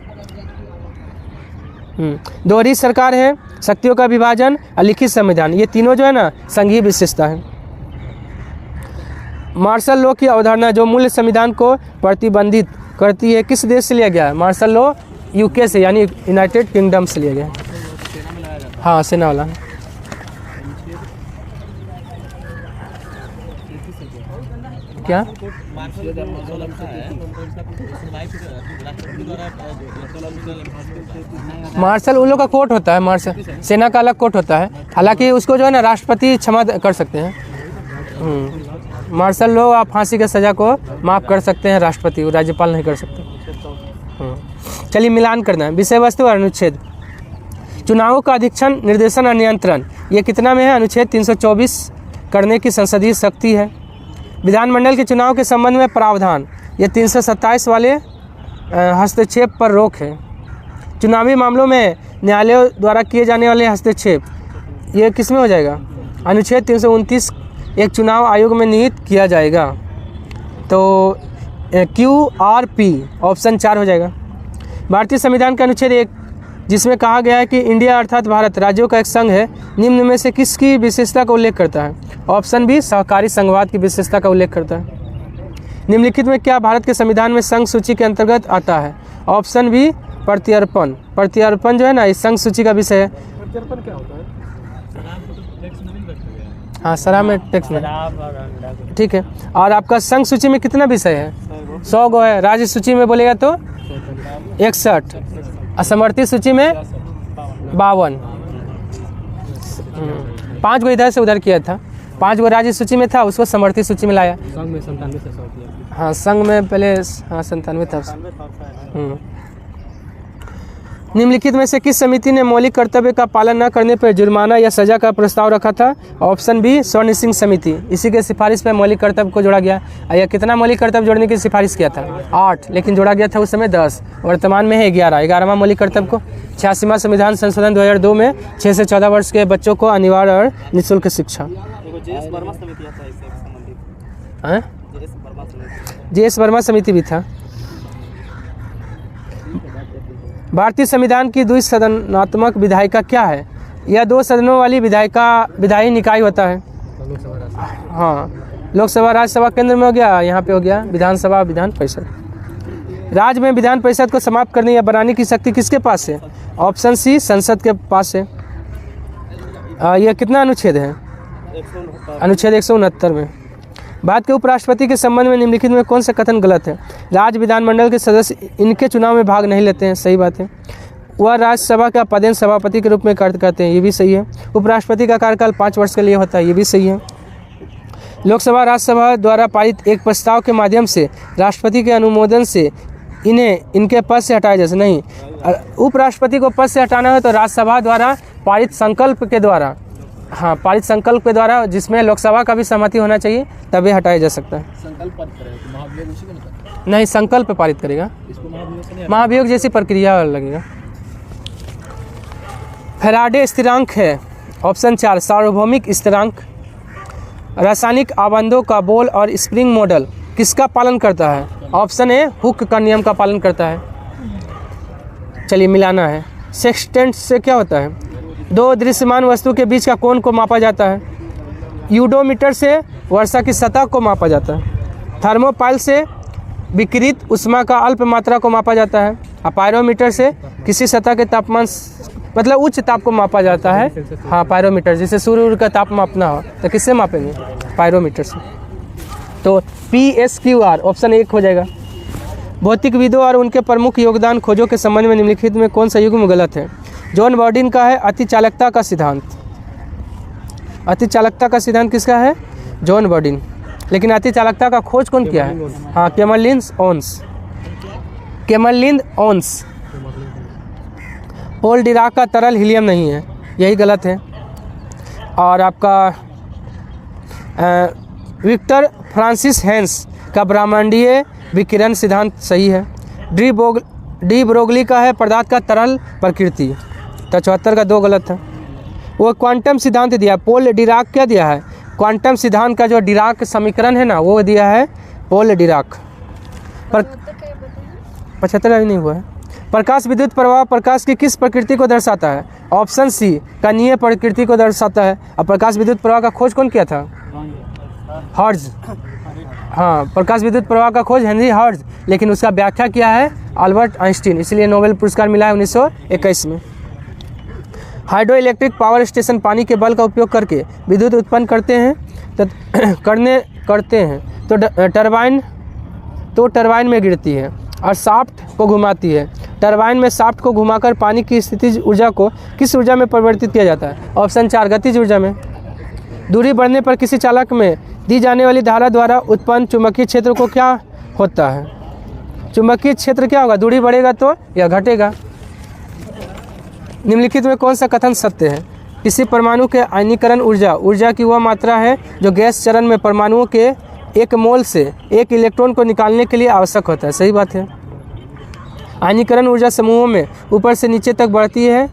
दोहरी सरकार है, शक्तियों का विभाजन और लिखित संविधान, ये तीनों जो है ना संघीय विशेषता है। मार्शल लॉ की अवधारणा जो मूल संविधान को प्रतिबंधित करती है किस देश से लिया गया है? मार्शल लॉ यूके से, यानी यूनाइटेड किंगडम से लिया गया है। हाँ, सेना वाला। क्या मार्शल उन लोग का कोर्ट होता है, मार्शल सेना का अलग कोर्ट होता है, हालांकि उसको जो है ना राष्ट्रपति क्षमा कर सकते हैं। मार्शल लॉ आप फांसी की सज़ा को माफ़ कर सकते हैं राष्ट्रपति, वो राज्यपाल नहीं कर सकते। चलिए मिलान करना है, विषय वस्तु और अनुच्छेद। चुनावों का अधीक्षण, निर्देशन और नियंत्रण, ये कितना में है? अनुच्छेद 324 करने की संसदीय शक्ति है। विधानमंडल के चुनाव के संबंध में प्रावधान, ये 327 वाले हस्तक्षेप पर रोक है। चुनावी मामलों में न्यायालयों द्वारा किए जाने वाले हस्तक्षेप, ये किस में हो जाएगा? अनुच्छेद 329 एक चुनाव आयोग में निहित किया जाएगा, तो QRP ऑप्शन 4 हो जाएगा। भारतीय संविधान का अनुच्छेद 1 जिसमें कहा गया है कि इंडिया अर्थात भारत राज्यों का एक संघ है, निम्न में से किसकी विशेषता का उल्लेख करता है? ऑप्शन बी सहकारी संघवाद की विशेषता का उल्लेख करता है। निम्नलिखित में क्या भारत के संविधान में संघ सूची के अंतर्गत आता है? ऑप्शन बी प्रत्यर्पण। प्रत्यर्पण जो है ना इस संघ सूची का विषय है। प्रत्यर्पण क्या होता है? हाँ, शराब में टैक्स में, ठीक है। और आपका संघ सूची में कितना विषय है? 100 गो है। राज्य सूची में बोलेगा तो 61, असमर्थित सूची में 52। 5 गो इधर से उधर किया था, 5 गो राज्य सूची में था, उसको समर्थित सूची में लाया। संघ में 97 से 100 किया। हाँ, संघ में पहले 97 था। निम्नलिखित में से किस समिति ने मौलिक कर्तव्य का पालन न करने पर जुर्माना या सजा का प्रस्ताव रखा था? ऑप्शन बी स्वर्ण सिंह समिति। इसी के सिफारिश पर मौलिक कर्तव्य को जोड़ा गया। या कितना मौलिक कर्तव्य जोड़ने की सिफारिश किया था? 8, लेकिन जोड़ा गया था उस समय 10। वर्तमान में है 11वां मौलिक कर्तव्य को। 86वां संविधान संशोधन 2002 में 6 से 14 वर्ष के बच्चों को अनिवार्य और निःशुल्क शिक्षा। JS वर्मा समिति भी था। भारतीय संविधान की द्विसदनात्मक विधायिका क्या है? यह 2 सदनों वाली विधायी निकाय होता है। हाँ, लोकसभा राज्यसभा केंद्र में हो गया, यहाँ पे हो गया विधानसभा विधान परिषद। राज्य में विधान परिषद को समाप्त करने या बनाने की शक्ति किसके पास है? ऑप्शन सी संसद के पास है। यह कितना अनुच्छेद है? अनुच्छेद 169 में। भारत के उपराष्ट्रपति के संबंध में निम्नलिखित में कौन सा कथन गलत है? राज्य विधानमंडल के सदस्य इनके चुनाव में भाग नहीं लेते हैं, सही बात है। वह राज्यसभा का पदेन सभापति के रूप में कार्य करते हैं, ये भी सही है। उपराष्ट्रपति का कार्यकाल 5 वर्ष के लिए होता है, ये भी सही है। लोकसभा राज्यसभा द्वारा पारित एक प्रस्ताव के माध्यम से राष्ट्रपति के अनुमोदन से इनके पद से हटाया जा सकता नहीं। उपराष्ट्रपति को पद से हटाना है तो राज्यसभा द्वारा पारित संकल्प के द्वारा, हाँ, पारित संकल्प के द्वारा, जिसमें लोकसभा का भी सहमति होना चाहिए, तभी हटाया जा सकता है। संकल्प पारित करेगा तो महाभियोग उसी को नहीं? नहीं, संकल्प पारित करेगा, इसको महाभियोग से नहीं। महाभियोग जैसी प्रक्रिया लगेगा। फैराडे स्थिरांक है, ऑप्शन 4 सार्वभौमिक स्थिरांक। रासायनिक आबंधों का बॉल और स्प्रिंग मॉडल किसका पालन करता है? ऑप्शन ए हुक का नियम का पालन करता है। चलिए मिलाना है। सेक्सटेंट से क्या होता है? 2 दृश्यमान वस्तु के बीच का कोण को मापा जाता है। यूडोमीटर से वर्षा की सतह को मापा जाता है। थर्मोपाइल से विकिरित ऊष्मा का अल्प मात्रा को मापा जाता है। पायरोमीटर से किसी सतह के तापमान मतलब उच्च ताप को मापा जाता है। हाँ, पायरोमीटर, जैसे सूर्य का ताप मापना हो तो किससे मापेंगे? पायरोमीटर से। तो PSQR ऑप्शन 1 हो जाएगा। भौतिकविदों और उनके प्रमुख योगदान खोजों के संबंध में निम्नलिखित में कौन सा युग्म गलत है? जॉन बॉर्डिन का है अतिचालकता का सिद्धांत। अतिचालकता का सिद्धांत किसका है? जॉन बॉर्डिन। लेकिन अतिचालकता का खोज कौन किया है? हाँ, कैमरलिन ओन्स। कैमरलिन ओन्स। पोल डिराक का तरल हीलियम नहीं है, यही गलत है। और आपका विक्टर फ्रांसिस हेंस का ब्रह्मांडीय विकिरण सिद्धांत सही है। डी ब्रोगली का है पदार्थ का तरल प्रकृति। तो 74 का 2 गलत है। वो क्वांटम सिद्धांत दिया, पोल डिराक क्या दिया है? क्वांटम सिद्धांत का जो डिराक समीकरण है ना, वो दिया है पोल डिराक। पर 75 अभी नहीं हुआ है। प्रकाश विद्युत प्रवाह प्रकाश की किस प्रकृति को दर्शाता है? ऑप्शन सी कणीय प्रकृति को दर्शाता है। और प्रकाश विद्युत प्रवाह का खोज कौन किया था? हर्ट्ज। हाँ, प्रकाश विद्युत प्रवाह का खोज हेनरी हर्ट्ज, लेकिन उसका व्याख्या किया है अल्बर्ट आइंस्टीन, इसलिए नोबेल पुरस्कार मिला है 1921 में। हाइड्रो इलेक्ट्रिक पावर स्टेशन पानी के बल का उपयोग करके विद्युत उत्पन्न करते हैं तो टरबाइन में गिरती है और शाफ्ट को घुमाती है। टरबाइन में शाफ्ट को घुमाकर पानी की स्थितिज ऊर्जा को किस ऊर्जा में परिवर्तित किया जाता है? ऑप्शन 4 गतिज ऊर्जा में। दूरी बढ़ने पर किसी चालक में दी जाने वाली धारा द्वारा उत्पन्न चुंबकीय क्षेत्र को क्या होता है? चुंबकीय क्षेत्र क्या होगा? दूरी बढ़ेगा तो या घटेगा? निम्नलिखित में कौन सा कथन सत्य है? किसी परमाणु के आयनीकरण ऊर्जा की वह मात्रा है जो गैस चरण में परमाणुओं के 1 मोल से 1 इलेक्ट्रॉन को निकालने के लिए आवश्यक होता है। सही बात है। आयनीकरण ऊर्जा समूहों में ऊपर से नीचे तक बढ़ती है?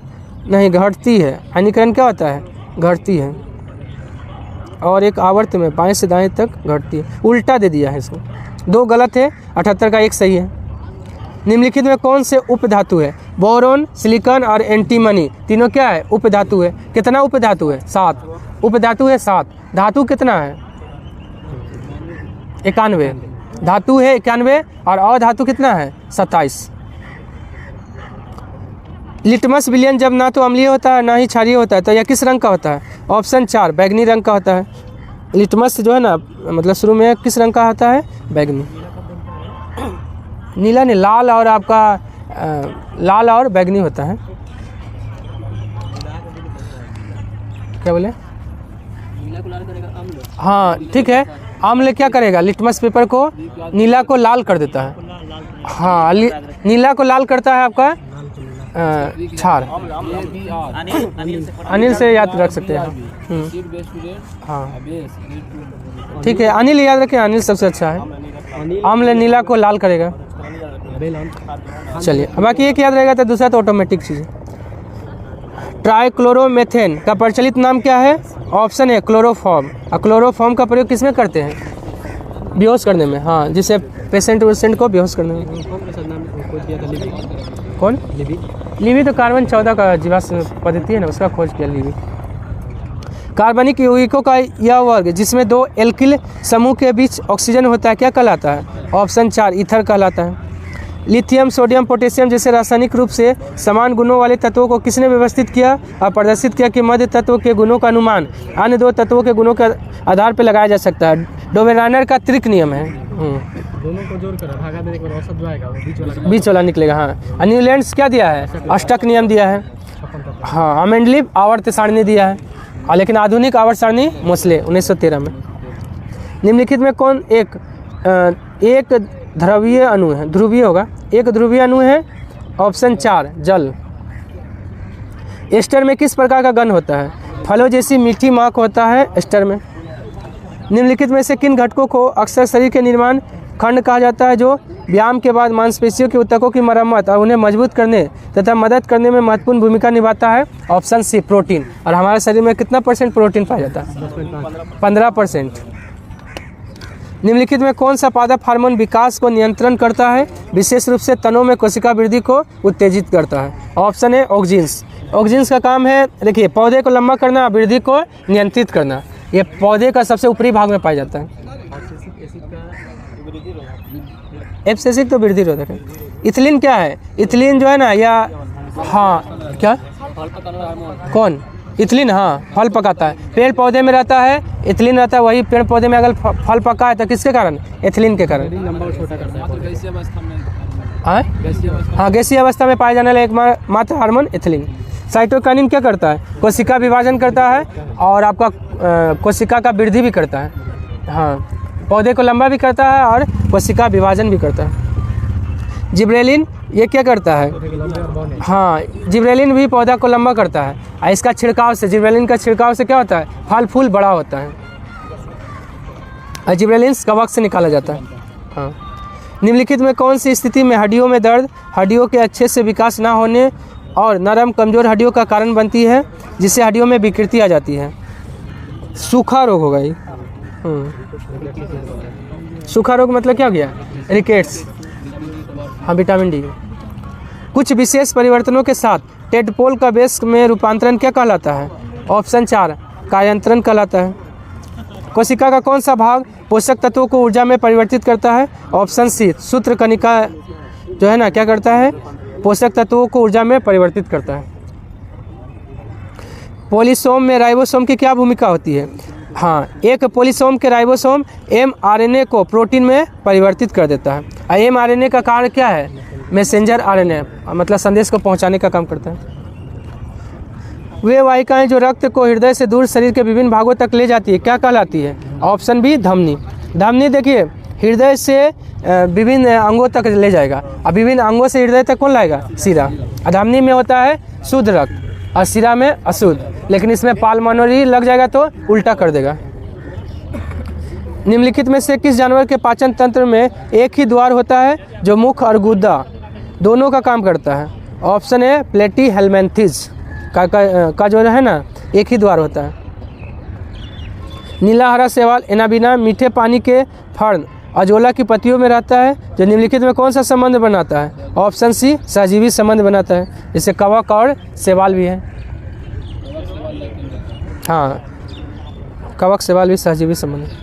नहीं, घटती है। आयनीकरण क्या होता है? घटती है। और एक आवर्त में बाएं से दाएं तक घटती है। उल्टा दे दिया है इसको। 2 गलत है, 78 का 1 सही है। निम्नलिखित में कौन से उपधातु है? बोरोन, सिलिकॉन और एंटीमनी तीनों क्या है? उपधातु है। कितना उपधातु है? 7 उपधातु है। 7 धातु कितना है? 91 धातु है 91 और अधातु कितना है? 27। लिटमस विलयन जब ना तो अम्लीय होता है ना ही क्षारीय होता है, तो यह किस रंग का होता है? ऑप्शन 4 बैगनी रंग का होता है। लिटमस जो है ना, मतलब शुरू में किस रंग का होता है? बैगनी। नीला नहीं, लाल और आपका लाल और बैगनी होता है। क्या बोले? नीला को लाल करेगा अम्ल। हाँ ठीक है, अम्ल क्या करेगा? लिटमस पेपर को नीला को लाल कर देता है। हाँ, नीला को लाल करता है आपका क्षार। अनिल से याद रख सकते हैं। हाँ ठीक है, अनिल याद रखें, अनिल सबसे अच्छा है। अम्ल नीला को लाल करेगा। चलिए, बाकी एक याद रहेगा तो दूसरा तो ऑटोमेटिक चीज़ है। ट्राइक्लोरोमेथेन का प्रचलित नाम क्या है? ऑप्शन है क्लोरोफॉर्म। और क्लोरोफॉर्म का प्रयोग किस में करते हैं? बेहोश करने में। हाँ, जिसे पेशेंट को बेहोश करने में। कौन? लिवी तो कार्बन 14 का जीवाश्म पद्धति है ना, उसका खोज किया लिवी। कार्बनिक यौगिकों का यह वर्ग जिसमें 2 एल्किल समूह के बीच ऑक्सीजन होता है क्या कहलाता है? ऑप्शन 4 ईथर कहलाता है। लिथियम, सोडियम, पोटेशियम जैसे रासायनिक रूप से समान गुणों वाले तत्वों को किसने व्यवस्थित किया और प्रदर्शित किया कि मध्य तत्व के गुणों का अनुमान अन्य 2 तत्वों के गुणों के आधार पर लगाया जा सकता है? डोबेरानर का त्रिक नियम है। दोनों को जोड़कर भागा देने के बाद औसत जो आएगा वो बीच वाला निकलेगा। हाँ, न्यूलैंड्स क्या दिया है? अष्टक नियम दिया है। हाँ, अमेंडलीव आवर्त सारणी दिया है। लेकिन आधुनिक आवर्त सारणी मोस्ले 1913 में। निम्नलिखित में कौन एक ध्रुवीय अणु है? ध्रुवीय होगा। एक ध्रुवीय अणु है। ऑप्शन 4 जल। एस्टर में किस प्रकार का गंध होता है? फलों जैसी मीठी महक होता है एस्टर में। निम्नलिखित में से किन घटकों को अक्सर शरीर के निर्माण खंड कहा जाता है जो व्यायाम के बाद मांसपेशियों के ऊतकों की मरम्मत और उन्हें मजबूत करने तथा मदद करने में महत्वपूर्ण भूमिका निभाता है? Option C protein. और हमारे शरीर में कितना % प्रोटीन पाया जाता है? 15%। निम्नलिखित में कौन सा पादप हार्मोन विकास को नियंत्रण करता है, विशेष रूप से तनों में कोशिका वृद्धि को उत्तेजित करता है? ऑप्शन है ऑक्जिन्स। ऑक्जिन्स का काम है, देखिए, पौधे को लंबा करना, वृद्धि को नियंत्रित करना। ये पौधे का सबसे ऊपरी भाग में पाया जाता है। एब्सेसिक तो वृद्धि रोधक है। इथिलीन क्या है? इथिलीन जो है ना, या हाँ क्या कौन? इथिलीन, हाँ फल पकाता है। पेड़ पौधे में रहता है इथिलीन रहता है, वही पेड़ पौधे में अगर फल पका है तो किसके कारण? एथिलीन के कारण। हाँ, गैसीय अवस्था में पाए जाने वाला एकमात्र हार्मोन एथिलीन। साइटोकाइनिन क्या करता है? कोशिका विभाजन करता है और आपका कोशिका का वृद्धि भी करता है। हाँ, पौधे को लंबा भी करता है और कोशिका विभाजन भी करता है। जिब्रेलिन ये क्या करता है? हाँ, जिब्रेलिन भी पौधा को लंबा करता है और इसका छिड़काव से, जिब्रेलिन का छिड़काव से क्या होता है? फल फूल बड़ा होता है। और जिब्रेलिन कवक से निकाला जाता है। हाँ, निम्नलिखित में कौन सी स्थिति में हड्डियों में दर्द, हड्डियों के अच्छे से विकास ना होने और नरम कमजोर हड्डियों का कारण बनती है, जिससे हड्डियों में विकृति आ जाती है? सूखा रोग होगा ये। सूखा रोग मतलब क्या हो गया? रिकेट्स। हाँ, विटामिन डी। कुछ विशेष परिवर्तनों के साथ टेडपोल का बेस में रूपांतरण क्या कहलाता है? ऑप्शन 4 कायांतरण कहलाता है। कोशिका का कौन सा भाग पोषक तत्वों को ऊर्जा में परिवर्तित करता है? ऑप्शन सी सूत्र कणिका जो है ना क्या करता है? पोषक तत्वों को ऊर्जा में परिवर्तित करता है। पॉलीसोम में राइबोसोम की क्या भूमिका होती है? हाँ, एक पॉलीसोम के राइबोसोम mRNA को प्रोटीन में परिवर्तित कर देता है। और mRNA का कार्य क्या है? मैसेंजर RNA, मतलब संदेश को पहुंचाने का काम करता है। वे वाहिकाएं जो रक्त को हृदय से दूर शरीर के विभिन्न भागों तक ले जाती है क्या कहलाती है? ऑप्शन बी धमनी। धमनी देखिए हृदय से विभिन्न अंगों तक ले जाएगा और विभिन्न अंगों से हृदय तक कौन लाएगा? शिरा। धमनी में होता है शुद्ध रक्त और शिरा में अशुद्ध, लेकिन इसमें पाल्मोनरी लग जाएगा तो उल्टा कर देगा। निम्नलिखित में से किस जानवर के पाचन तंत्र में एक ही द्वार होता है जो मुख और गुदा दोनों का काम करता है? ऑप्शन ए प्लेटीहेल्मिन्थेस का जो है ना एक ही द्वार होता है। नीला हरा शैवाल एनाबीना मीठे पानी के फर्न अजोला की पत्तियों में रहता है, जो निम्नलिखित में कौन सा संबंध बनाता है? ऑप्शन सी सहजीवी संबंध बनाता है, जिससे कवक और शैवाल भी है। हाँ, कवक शैवाल भी सहजीवी संबंध है।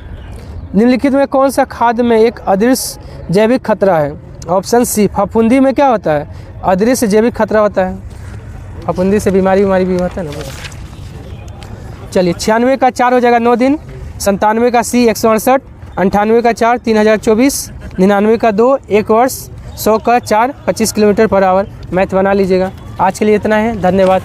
निम्नलिखित में कौन सा खाद्य में एक अदृश्य जैविक खतरा है? ऑप्शन सी फफूंदी में क्या होता है? अदृश्य जैविक खतरा होता है। फफूंदी से बीमारी भी होता है ना। चलिए 96 का 4 हो जाएगा 9 दिन, 97 का सी 168, 98 का 4 3024, 99 का 2 1 वर्ष, 100 का 4 25 किलोमीटर पर आवर। मैथ बना लीजिएगा। आज के लिए इतना है, धन्यवाद।